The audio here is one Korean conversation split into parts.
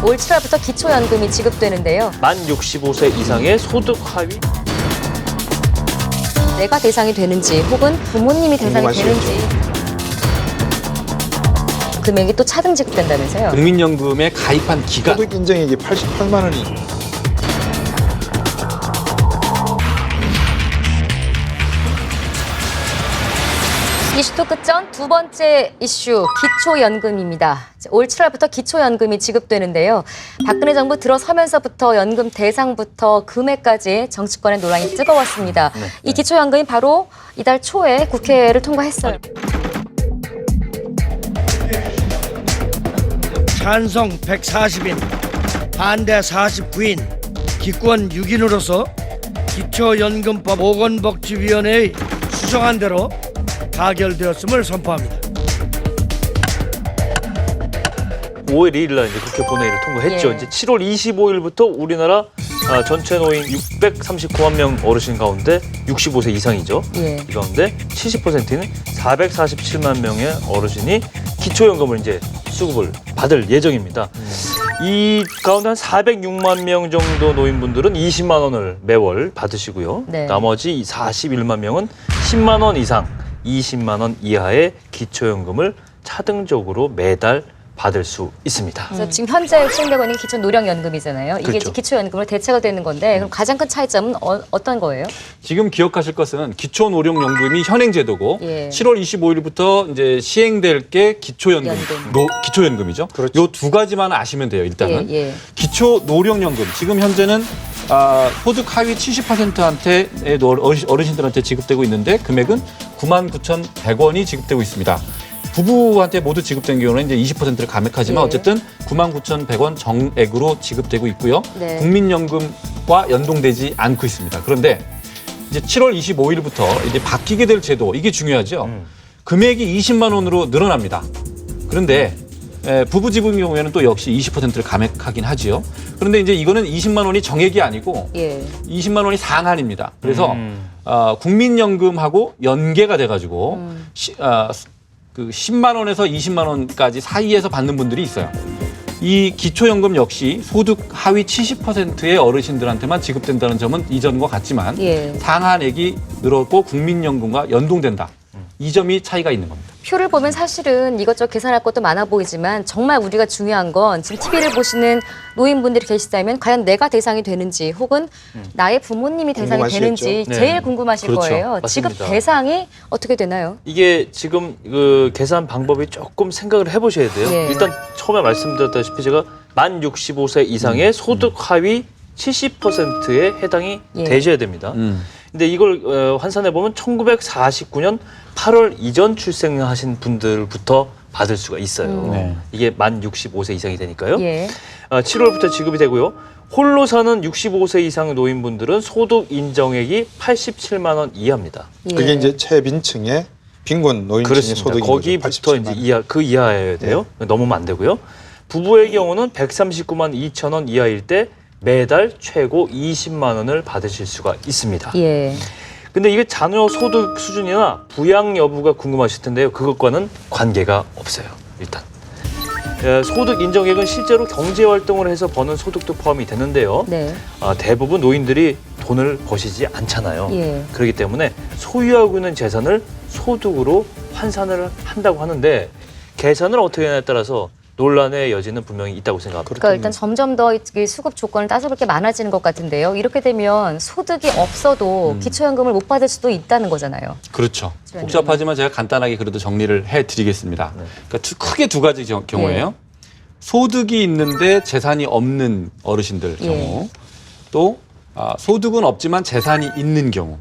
올 7월부터 기초연금이 지급되는데요. 만 65세 이상의 소득 하위 내가 대상이 되는지 혹은 부모님이 대상이 되는지 금액이 또 차등 지급된다면서요. 국민연금에 가입한 기간. 소득 인정액이 88만 원이 이슈토 끝전 두 번째 이슈 기초연금입니다. 올 7월부터 기초연금이 지급되는데요. 박근혜 정부 들어서면서부터 연금 대상부터 금액까지 정치권의 논란이 뜨거웠습니다. 이 기초연금이 바로 이달 초에 국회를 통과했어요. 찬성 140인, 반대 49인, 기권 6인으로서 기초연금법 보건복지위원회의 수정안대로 가결되었음을 선포합니다. 5월 2일 날 이제 국회 본회의를 통과했죠. 예. 이제 7월 25일부터 우리나라 전체 노인 639만 명 어르신 가운데 65세 이상이죠. 예. 이 가운데 70%는 447만 명의 어르신이 기초연금을 이제 수급을 받을 예정입니다. 이 가운데 한 406만 명 정도 노인분들은 20만 원을 매월 받으시고요. 네. 나머지 41만 명은 10만 원 이상, 20만 원 이하의 기초연금을 차등적으로 매달 받을 수 있습니다. 그래서 지금 현재 시행되고 있는 게 기초노령연금이잖아요. 이게 그렇죠. 기초연금으로 대체가 되는 건데 그럼 가장 큰 차이점은 어떤 거예요? 지금 기억하실 것은 기초노령연금이 현행제도고 예. 7월 25일부터 이제 시행될 게 기초연금, 연금. 기초연금이죠. 그렇죠. 요 두 가지만 아시면 돼요. 일단은 예, 예. 기초노령연금 지금 현재는 소득 하위 70%한테 어르신들한테 지급되고 있는데 금액은 99,100원이 지급되고 있습니다. 부부한테 모두 지급된 경우는 이제 20%를 감액하지만 예. 어쨌든 99,100원 정액으로 지급되고 있고요. 네. 국민연금과 연동되지 않고 있습니다. 그런데 이제 7월 25일부터 이제 바뀌게 될 제도 이게 중요하죠. 금액이 20만 원으로 늘어납니다. 그런데 부부 지급인 경우에는 또 역시 20%를 감액하긴 하지요. 그런데 이제 이거는 20만 원이 정액이 아니고 예. 20만 원이 상한입니다. 그래서 국민연금하고 연계가 돼가지고 그 10만 원에서 20만 원까지 사이에서 받는 분들이 있어요. 이 기초연금 역시 소득 하위 70%의 어르신들한테만 지급된다는 점은 이전과 같지만 예. 상한액이 늘었고 국민연금과 연동된다. 이 점이 차이가 있는 겁니다. 표를 보면 사실은 이것저것 계산할 것도 많아 보이지만 정말 우리가 중요한 건 지금 TV를 보시는 노인분들이 계시다면 과연 내가 대상이 되는지 혹은 나의 부모님이 대상이 궁금하시겠죠? 되는지 네. 제일 궁금하실 그렇죠. 거예요. 지급 맞습니다. 대상이 어떻게 되나요? 이게 지금 그 계산 방법이 조금 생각을 해보셔야 돼요. 예. 일단 처음에 말씀드렸다시피 제가 만 65세 이상의 소득 하위 70%에 해당이 예. 되셔야 됩니다. 근데 이걸 환산해 보면 1949년 8월 이전 출생하신 분들부터 받을 수가 있어요. 네. 이게 만 65세 이상이 되니까요. 예. 7월부터 지급이 되고요. 홀로 사는 65세 이상 노인분들은 소득 인정액이 87만 원 이하입니다. 예. 그게 이제 최빈층의 빈곤 노인층의 그렇습니다. 소득인 거기부터 거죠. 이제 87만. 그 이하여야 돼요. 넘으면 안 되고요. 부부의 경우는 139만 2천 원 이하일 때 매달 최고 20만 원을 받으실 수가 있습니다. 예. 근데 이게 자녀 소득 수준이나 부양 여부가 궁금하실 텐데요. 그것과는 관계가 없어요. 일단. 소득 인정액은 실제로 경제 활동을 해서 버는 소득도 포함이 되는데요. 네. 대부분 노인들이 돈을 버시지 않잖아요. 예. 그렇기 때문에 소유하고 있는 재산을 소득으로 환산을 한다고 하는데 계산을 어떻게 하냐에 따라서 논란의 여지는 분명히 있다고 생각합니다. 그러니까 일단 점점 더 이 수급 조건을 따져볼 게 많아지는 것 같은데요. 이렇게 되면 소득이 없어도 기초연금을 못 받을 수도 있다는 거잖아요. 그렇죠. 복잡하지만 제가 간단하게 그래도 정리를 해드리겠습니다. 그러니까 크게 두 가지 경우예요. 소득이 있는데 재산이 없는 어르신들 경우, 또 소득은 없지만 재산이 있는 경우.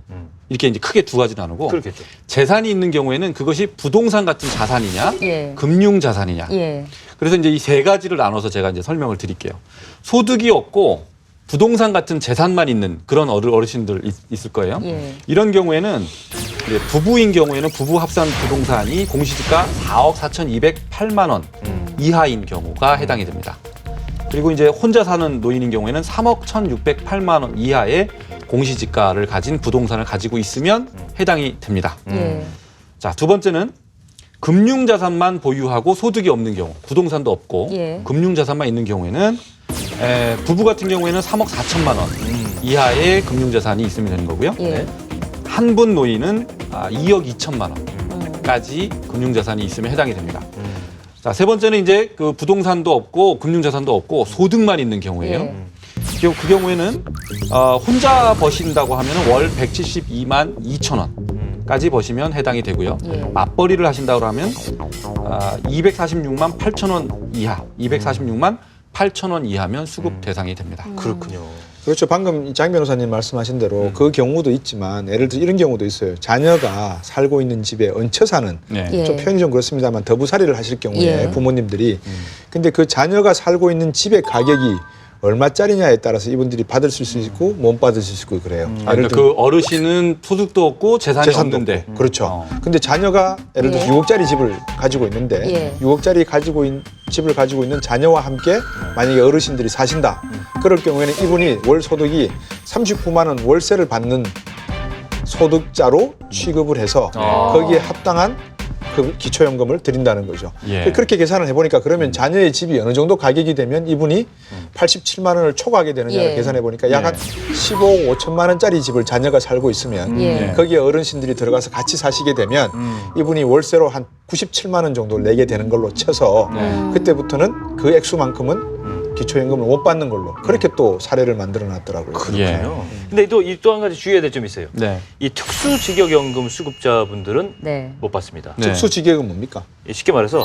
이렇게 이제 크게 두 가지 나누고 그렇겠죠. 재산이 있는 경우에는 그것이 부동산 같은 자산이냐, 예. 금융 자산이냐. 예. 그래서 이제 이 세 가지를 나눠서 제가 이제 설명을 드릴게요. 소득이 없고 부동산 같은 재산만 있는 그런 어르신들 있을 거예요. 예. 이런 경우에는 이제 부부인 경우에는 부부 합산 부동산이 공시지가 4억 4,208만 원 이하인 경우가 해당이 됩니다. 그리고 이제 혼자 사는 노인인 경우에는 3억 1,608만 원 이하의 공시지가를 가진 부동산을 가지고 있으면 해당이 됩니다. 예. 자, 두 번째는 금융자산만 보유하고 소득이 없는 경우, 부동산도 없고 예. 금융자산만 있는 경우에는 부부 같은 경우에는 3억 4천만 원 이하의 금융자산이 있으면 되는 거고요. 예. 한 분 노인은 2억 2천만 원까지 금융자산이 있으면 해당이 됩니다. 자, 세 번째는 이제 그 부동산도 없고 금융자산도 없고 소득만 있는 경우예요. 예. 그 경우에는 혼자 버신다고 하면 월 172만 2천 원까지 버시면 해당이 되고요. 예. 맞벌이를 하신다고 하면 246만 8천 원 이하, 246만 8천 원 이하면 수급 대상이 됩니다. 그렇군요. 그렇죠. 방금 장 변호사님 말씀하신 대로 그 경우도 있지만 예를 들어 이런 경우도 있어요. 자녀가 살고 있는 집에 얹혀 사는 네. 예. 좀 표현이 좀 그렇습니다만 더부살이를 하실 경우에 예. 부모님들이 근데 그 자녀가 살고 있는 집의 가격이 얼마짜리냐에 따라서 이분들이 받을 수 있고 못 받을 수 있고 그래요. 그러니까 그 어르신은 소득도 없고 재산이 재산도 없는데 없고. 그렇죠. 근데 자녀가 예를 들어서 예. 6억짜리 집을 가지고 있는데 예. 6억짜리 집을 가지고 있는 자녀와 함께 만약에 어르신들이 사신다. 그럴 경우에는 이분이 월 소득이 39만 원 월세를 받는 소득자로 취급을 해서 거기에 합당한 그 기초연금을 드린다는 거죠. 예. 그렇게 계산을 해보니까 그러면 자녀의 집이 어느 정도 가격이 되면 이분이 87만 원을 초과하게 되느냐를 예. 계산해보니까 약 한 15억 5천만 원짜리 집을 자녀가 살고 있으면 예. 거기에 어르신들이 들어가서 같이 사시게 되면 이분이 월세로 한 97만 원 정도를 내게 되는 걸로 쳐서 그때부터는 그 액수만큼은 기초연금을 못 받는 걸로 그렇게 또 사례를 만들어 놨더라고요. 예. 근데 또 한 가지 주의해야 될 점이 있어요. 네. 이 특수직역연금 수급자분들은 네. 못 받습니다. 네. 특수직역은 뭡니까? 쉽게 말해서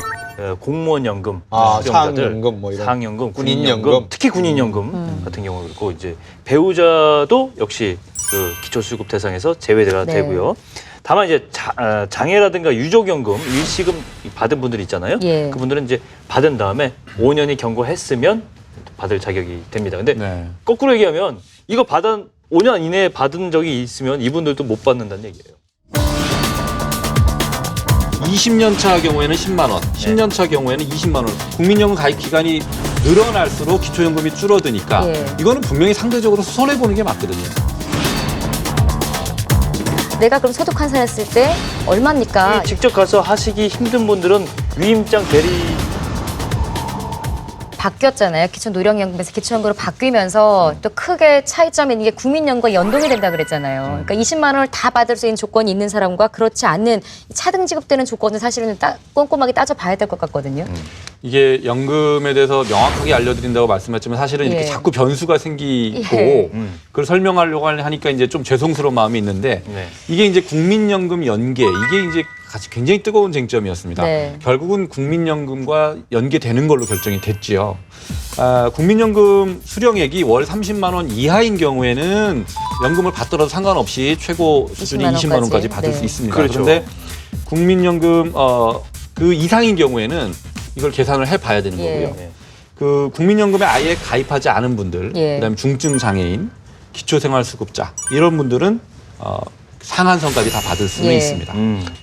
공무원연금 수령자들, 사학연금 뭐 이런 사학연금, 군인연금. 군인연금, 특히 군인연금 같은 경우 그렇고 이제 배우자도 역시 그 기초수급 대상에서 제외가 네. 되고요. 다만 이제 장애라든가 유족연금 일시금 받은 분들 있잖아요. 예. 그분들은 이제 받은 다음에 5년이 경과했으면 받을 자격이 됩니다. 근데 네. 거꾸로 얘기하면 이거 5년 이내에 받은 적이 있으면 이분들도 못 받는다는 얘기예요. 20년 차 경우에는 10만 원, 10년 차 경우에는 20만 원. 국민연금 가입 기간이 늘어날수록 기초연금이 줄어드니까 예. 이거는 분명히 상대적으로 손해 보는 게 맞거든요. 내가 그럼 소득 환산했을 때 얼마입니까? 직접 가서 하시기 힘든 분들은 위임장 대리 바뀌었잖아요. 기초노령연금에서 기초연금으로 바뀌면서 또 크게 차이점이 있는 게 국민연금과 연동이 된다 그랬잖아요. 그러니까 20만 원을 다 받을 수 있는 조건이 있는 사람과 그렇지 않는 차등 지급되는 조건을 사실은 꼼꼼하게 따져봐야 될 것 같거든요. 이게 연금에 대해서 명확하게 알려드린다고 말씀하셨지만 사실은 이렇게 예. 자꾸 변수가 생기고 예. 그걸 설명하려고 하니까 이제 좀 죄송스러운 마음이 있는데 네. 이게 이제 국민연금 연계 이게 이제 같이 굉장히 뜨거운 쟁점이었습니다. 네. 결국은 국민연금과 연계되는 걸로 결정이 됐지요. 국민연금 수령액이 월 30만 원 이하인 경우에는 연금을 받더라도 상관없이 최고 수준이 20만 원까지 받을 네. 수 있습니다. 그렇죠. 그런데 국민연금 그 이상인 경우에는 이걸 계산을 해봐야 되는 예. 거고요. 그 국민연금에 아예 가입하지 않은 분들, 예. 그다음에 중증 장애인, 기초생활수급자 이런 분들은 상한선까지 다 받을 수는 예. 있습니다.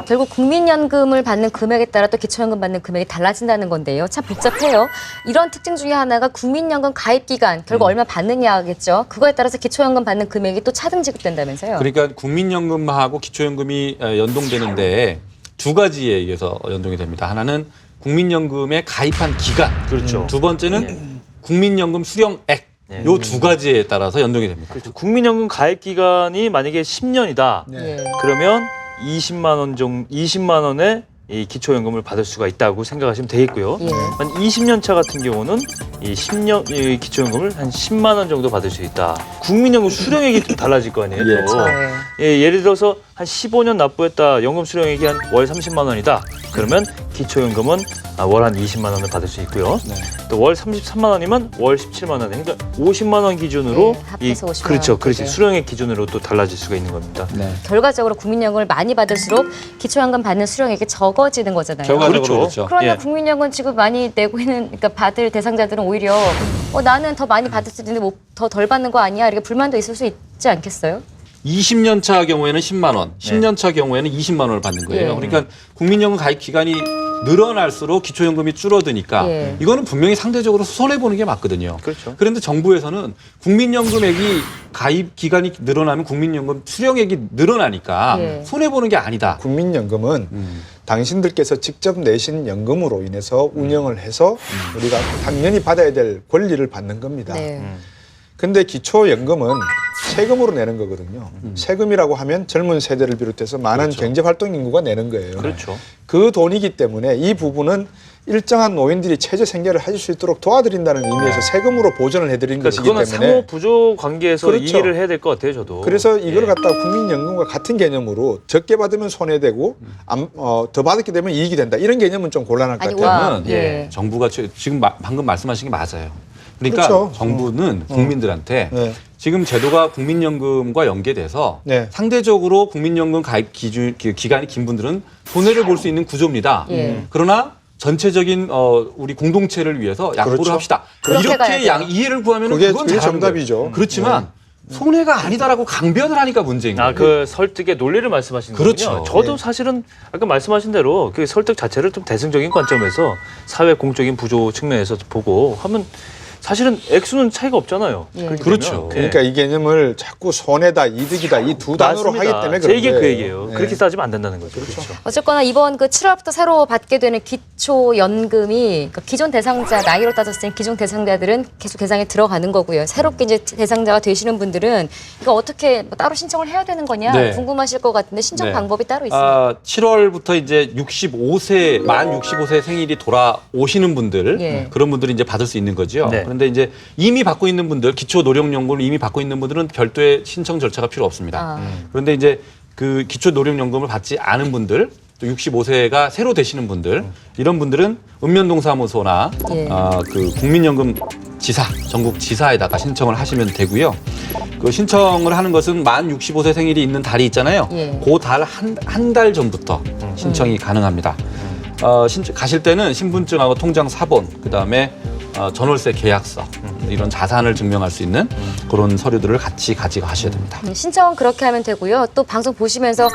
결국 국민연금을 받는 금액에 따라 또 기초연금 받는 금액이 달라진다는 건데요. 참 복잡해요. 이런 특징 중에 하나가 국민연금 가입 기간, 결국 얼마 받느냐겠죠. 그거에 따라서 기초연금 받는 금액이 또 차등 지급된다면서요. 그러니까 국민연금하고 기초연금이 연동되는데 두 가지에 의해서 연동이 됩니다. 하나는 국민연금에 가입한 기간, 그렇죠. 두 번째는 국민연금 수령액. 네. 요 두 가지에 따라서 연동이 됩니다. 그렇죠. 국민연금 가입 기간이 만약에 10년이다. 예. 그러면 20만 원의 이 기초연금을 받을 수가 있다고 생각하시면 되겠고요. 예. 한 20년 차 같은 경우는 이 기초연금을 한 10만 원 정도 받을 수 있다. 국민연금 수령액이 좀 달라질 거 아니에요. 예. 또. 예를 들어서 한 15년 납부했다. 연금 수령액이 한 월 30만 원이다. 그러면 기초연금은 월 한 20만 원을 받을 수 있고요. 네. 또 월 33만 원이면 월 17만 원. 그러니까 50만 원 기준으로 네, 합해서 50만 그렇죠. 원 그렇지. 되죠. 수령액 기준으로 또 달라질 수가 있는 겁니다. 네. 결과적으로 국민연금을 많이 받을수록 기초연금 받는 수령액이 적어지는 거잖아요. 결과적으로 그렇죠. 그렇죠. 그러나 예. 국민연금 지급 많이 내고 있는, 그러니까 받을 대상자들은 오히려 나는 더 많이 받을 수 있는데 뭐 더 덜 받는 거 아니야? 이렇게 불만도 있을 수 있지 않겠어요? 20년 차 경우에는 10만 원, 10년 차 경우에는 20만 원을 받는 거예요. 예. 그러니까 국민연금 가입 기간이 늘어날수록 기초연금이 줄어드니까 예. 이거는 분명히 상대적으로 손해 보는 게 맞거든요. 그렇죠. 그런데 정부에서는 국민연금액이 가입 기간이 늘어나면 국민연금 수령액이 늘어나니까 예. 손해 보는 게 아니다. 국민연금은 당신들께서 직접 내신 연금으로 인해서 운영을 해서 우리가 당연히 받아야 될 권리를 받는 겁니다. 네. 근데 기초연금은 세금으로 내는 거거든요. 세금이라고 하면 젊은 세대를 비롯해서 많은 그렇죠. 경제활동 인구가 내는 거예요. 그렇죠. 그 돈이기 때문에 이 부분은 일정한 노인들이 최저 생계를 하실 수 있도록 도와드린다는 의미에서 세금으로 보전을 해드린 그러니까 것이기 그거는 때문에 상호 부조 관계에서 그렇죠. 이해를 해야 될 것 같아요, 저도. 그래서 이걸 예. 갖다가 국민연금과 같은 개념으로 적게 받으면 손해되고 더 받게 되면 이익이 된다. 이런 개념은 좀 곤란할 것 아니, 같아요. 와. 그러면 예. 정부가 지금 방금 말씀하신 게 맞아요. 그러니까 그렇죠. 정부는 국민들한테 네. 지금 제도가 국민연금과 연계돼서 네. 상대적으로 국민연금 가입 기간이 긴 분들은 손해를 볼 수 있는 구조입니다. 예. 그러나 전체적인 우리 공동체를 위해서 양보를 그렇죠. 합시다. 그렇게 가야 이렇게 돼요. 이해를 구하면 그게 그건 잘하는 정답이죠. 거예요. 그렇지만 손해가 아니다라고 강변을 하니까 문제인 거예요. 그 설득의 논리를 말씀하시는 그렇죠. 거군요. 저도 네. 사실은 아까 말씀하신 대로 그 설득 자체를 좀 대승적인 관점에서 사회 공적인 부조 측면에서 보고 하면 사실은 액수는 차이가 없잖아요. 예. 그렇게 그렇죠. 되면. 그러니까 이 개념을 자꾸 손해다, 이득이다 이 두 단어로 하기 맞습니다. 때문에 제 그런 얘기 거예요. 그 얘기예요. 네. 그렇게 따지면 안 된다는 거죠. 그렇죠. 어쨌거나 이번 그 7월부터 새로 받게 되는 기초연금이 그러니까 기존 대상자 나이로 따졌을 때 기존 대상자들은 계속 대상에 들어가는 거고요. 새롭게 이제 대상자가 되시는 분들은 이거 어떻게 뭐 따로 신청을 해야 되는 거냐 네. 궁금하실 것 같은데 신청 네. 방법이 따로 있습니다. 7월부터 이제 만 65세 생일이 돌아오시는 분들 예. 그런 분들이 이제 받을 수 있는 거죠. 네. 그런데 이제 이미 받고 있는 분들 기초 노령연금을 이미 받고 있는 분들은 별도의 신청 절차가 필요 없습니다. 아. 그런데 이제 그 기초 노령연금을 받지 않은 분들 또 65세가 새로 되시는 분들 이런 분들은 읍면동사무소나 예. 그 국민연금 지사 전국 지사에다가 신청을 하시면 되고요. 그 신청을 하는 것은 만 65세 생일이 있는 달이 있잖아요. 예. 그 달 한 달 전부터 신청이 가능합니다. 가실 때는 신분증하고 통장 사본, 그다음에 전월세 계약서 이런 자산을 증명할 수 있는 그런 서류들을 같이 가져가셔야 됩니다. 신청은 그렇게 하면 되고요. 또 방송 보시면서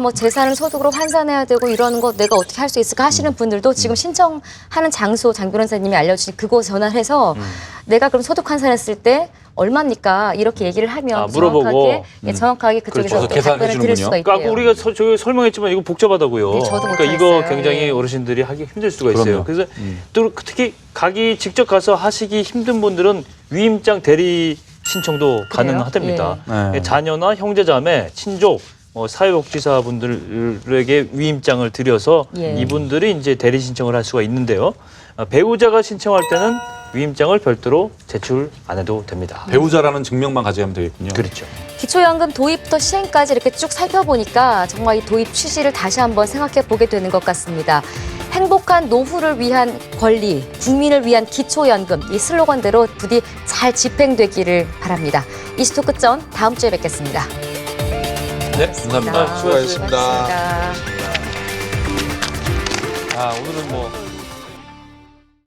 뭐 재산을 소득으로 환산해야 되고 이러는 거 내가 어떻게 할 수 있을까 하시는 분들도 지금 신청하는 장소 장 변호사님이 알려주신 그곳 전화해서 내가 그럼 소득 환산했을 때 얼마입니까? 이렇게 얘기를 하면 물어보고. 정확하게 그쪽에서 그렇죠. 또 계산해 답변을 드릴 주는군요. 수가 있대요. 아까 우리가 저기 설명했지만 이거 복잡하다고요. 네, 저도 그러니까 이거 못하겠어요. 굉장히 예. 어르신들이 하기 힘들 수가 있어요. 그럼요. 그래서 또 특히 가기 직접 가서 하시기 힘든 분들은 위임장 대리 신청도 가능하답니다. 예. 네. 자녀나 형제자매, 친족, 사회복지사 분들에게 위임장을 드려서 예. 이분들이 이제 대리 신청을 할 수가 있는데요. 배우자가 신청할 때는 위임장을 별도로 제출 안 해도 됩니다. 배우자라는 증명만 가져가면 되겠군요. 그렇죠. 기초연금 도입부터 시행까지 이렇게 쭉 살펴보니까 정말 이 도입 취지를 다시 한번 생각해 보게 되는 것 같습니다. 행복한 노후를 위한 권리, 국민을 위한 기초연금 이 슬로건대로 부디 잘 집행되기를 바랍니다. 이슈토 끝전 다음 주에 뵙겠습니다. 네, 감사합니다. 수고하셨습니다. 수고하셨습니다. 오늘은